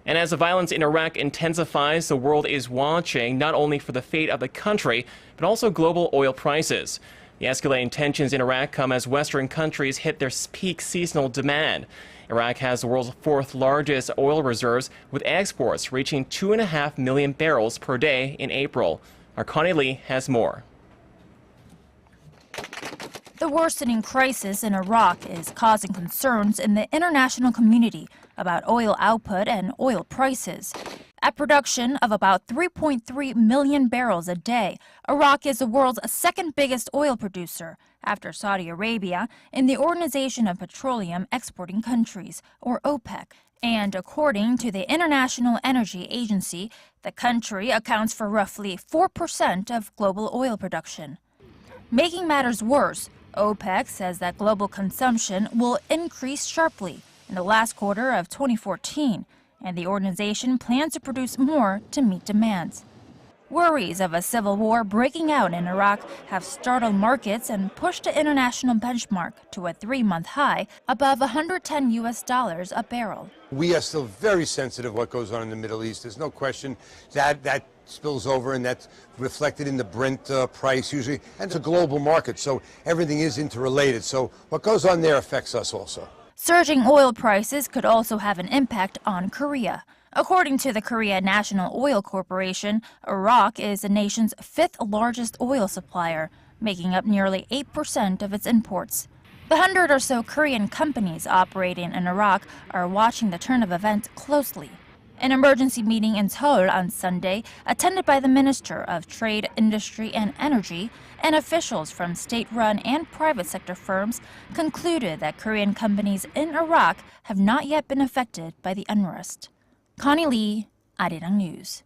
And as the violence in Iraq intensifies, the world is watching not only for the fate of the country, but also global oil prices. The escalating tensions in Iraq come as Western countries hit their peak seasonal demand. Iraq has the world's fourth largest oil reserves, with exports reaching 2.5 million barrels per day in April. Our Connie Lee has more. The worsening crisis in Iraq is causing concerns in the international community about oil output and oil prices. At production of about 3.3 million barrels a day, Iraq is the world's second biggest oil producer after Saudi Arabia in the Organization of Petroleum Exporting Countries, or OPEC. And according to the International Energy Agency, the country accounts for roughly 4% of global oil production. Making matters worse, OPEC says that global consumption will increase sharply in the last quarter of 2014, and the organization plans to produce more to meet demands. Worries of a civil war breaking out in Iraq have startled markets and pushed the international benchmark to a 3-month high above $110 a barrel. We are still very sensitive to what goes on in the Middle East. There's no question that spills over, and that's reflected in the Brent price usually. And it's a global market, so everything is interrelated. So what goes on there affects us also. Surging oil prices could also have an impact on Korea. According to the Korea National Oil Corporation, Iraq is the nation's 5th largest oil supplier, making up nearly 8% of its imports. The 100 or so Korean companies operating in Iraq are watching the turn of events closely. An emergency meeting in Seoul on Sunday, attended by the Minister of Trade, Industry and Energy, and officials from state-run and private sector firms, concluded that Korean companies in Iraq have not yet been affected by the unrest. Connie Lee, Arirang News.